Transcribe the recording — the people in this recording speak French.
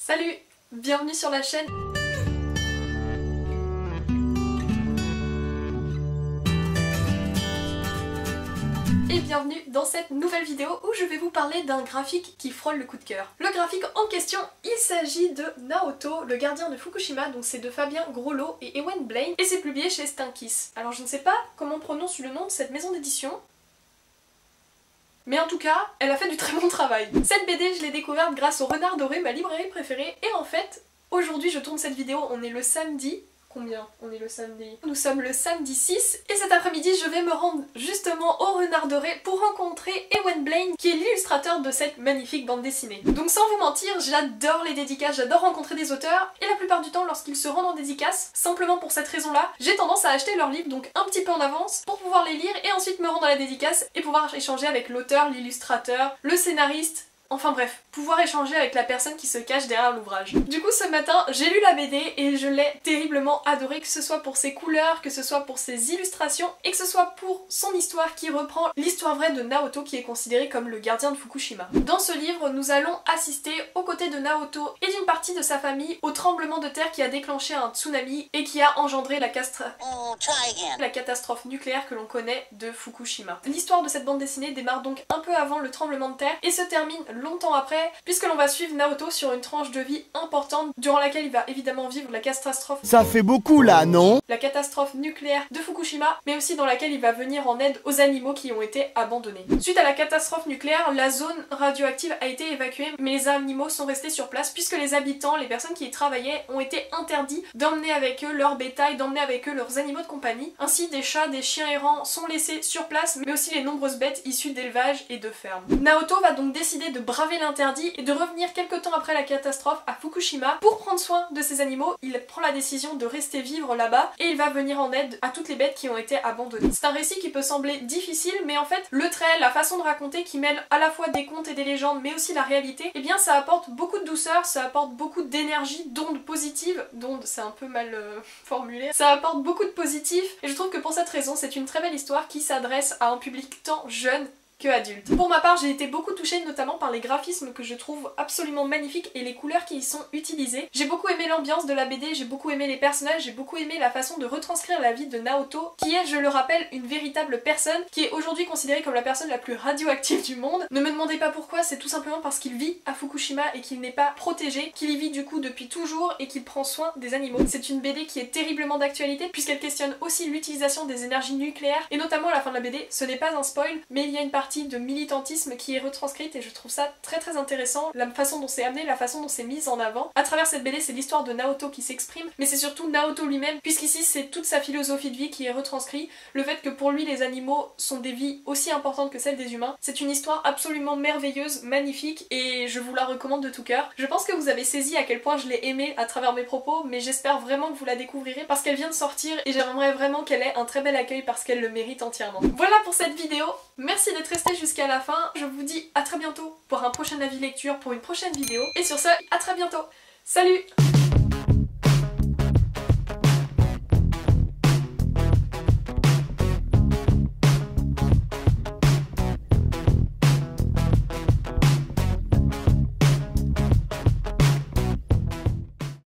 Salut, bienvenue sur la chaîne. Et bienvenue dans cette nouvelle vidéo où je vais vous parler d'un graphique qui frôle le coup de cœur. Le graphique en question, il s'agit de Naoto, le gardien de Fukushima, donc c'est de Fabien Groslo et Ewen Blaine, et c'est publié chez Stinkis. Alors je ne sais pas comment on prononce le nom de cette maison d'édition, mais en tout cas, elle a fait du très bon travail. Cette BD, je l'ai découverte grâce au Renard Doré, ma librairie préférée, et en fait, aujourd'hui je tourne cette vidéo, on est le samedi. Combien? On est le samedi. Nous sommes le samedi 6 et cet après-midi je vais me rendre justement au Renard Doré pour rencontrer Ewen Blaine qui est l'illustrateur de cette magnifique bande dessinée. Donc sans vous mentir, j'adore les dédicaces, j'adore rencontrer des auteurs et la plupart du temps lorsqu'ils se rendent en dédicace, simplement pour cette raison-là, j'ai tendance à acheter leurs livres donc un petit peu en avance pour pouvoir les lire et ensuite me rendre à la dédicace et pouvoir échanger avec l'auteur, l'illustrateur, le scénariste. Enfin bref, pouvoir échanger avec la personne qui se cache derrière l'ouvrage. Du coup ce matin, j'ai lu la BD et je l'ai terriblement adorée, que ce soit pour ses couleurs, que ce soit pour ses illustrations et que ce soit pour son histoire qui reprend l'histoire vraie de Naoto qui est considéré comme le gardien de Fukushima. Dans ce livre, nous allons assister aux côtés de Naoto et d'une partie de sa famille au tremblement de terre qui a déclenché un tsunami et qui a engendré la catastrophe nucléaire que l'on connaît de Fukushima. L'histoire de cette bande dessinée démarre donc un peu avant le tremblement de terre et se termine longtemps après, puisque l'on va suivre Naoto sur une tranche de vie importante durant laquelle il va évidemment vivre la catastrophe. Ça fait beaucoup là, non? La catastrophe nucléaire de Fukushima, mais aussi dans laquelle il va venir en aide aux animaux qui ont été abandonnés. Suite à la catastrophe nucléaire, la zone radioactive a été évacuée, mais les animaux sont restés sur place puisque les habitants, les personnes qui y travaillaient, ont été interdits d'emmener avec eux leur bétail, d'emmener avec eux leurs animaux de compagnie. Ainsi, des chats, des chiens errants sont laissés sur place, mais aussi les nombreuses bêtes issues d'élevage et de fermes. Naoto va donc décider de braver l'interdit et de revenir quelques temps après la catastrophe à Fukushima pour prendre soin de ses animaux. Il prend la décision de rester vivre là-bas et il va venir en aide à toutes les bêtes qui ont été abandonnées. C'est un récit qui peut sembler difficile, mais en fait le trait, la façon de raconter qui mêle à la fois des contes et des légendes mais aussi la réalité, eh bien ça apporte beaucoup de douceur, ça apporte beaucoup d'énergie, d'ondes positives, d'ondes c'est un peu mal formulé, ça apporte beaucoup de positif et je trouve que pour cette raison c'est une très belle histoire qui s'adresse à un public tant jeune que adulte. Pour ma part, j'ai été beaucoup touchée notamment par les graphismes que je trouve absolument magnifiques et les couleurs qui y sont utilisées. J'ai beaucoup aimé l'ambiance de la BD, j'ai beaucoup aimé les personnages, j'ai beaucoup aimé la façon de retranscrire la vie de Naoto, qui est, je le rappelle, une véritable personne, qui est aujourd'hui considérée comme la personne la plus radioactive du monde. Ne me demandez pas pourquoi, c'est tout simplement parce qu'il vit à Fukushima et qu'il n'est pas protégé, qu'il y vit du coup depuis toujours et qu'il prend soin des animaux. C'est une BD qui est terriblement d'actualité puisqu'elle questionne aussi l'utilisation des énergies nucléaires et notamment à la fin de la BD, ce n'est pas un spoil, mais il y a une partie de militantisme qui est retranscrite et je trouve ça très intéressant, la façon dont c'est amené, la façon dont c'est mis en avant. À travers cette BD, c'est l'histoire de Naoto qui s'exprime, mais c'est surtout Naoto lui-même, puisqu'ici c'est toute sa philosophie de vie qui est retranscrite, le fait que pour lui les animaux sont des vies aussi importantes que celles des humains. C'est une histoire absolument merveilleuse, magnifique et je vous la recommande de tout cœur. Je pense que vous avez saisi à quel point je l'ai aimée à travers mes propos, mais j'espère vraiment que vous la découvrirez parce qu'elle vient de sortir et j'aimerais vraiment qu'elle ait un très bel accueil parce qu'elle le mérite entièrement. Voilà pour cette vidéo, merci d'être resté jusqu'à la fin, je vous dis à très bientôt pour un prochain avis lecture, pour une prochaine vidéo, et sur ce, à très bientôt, salut!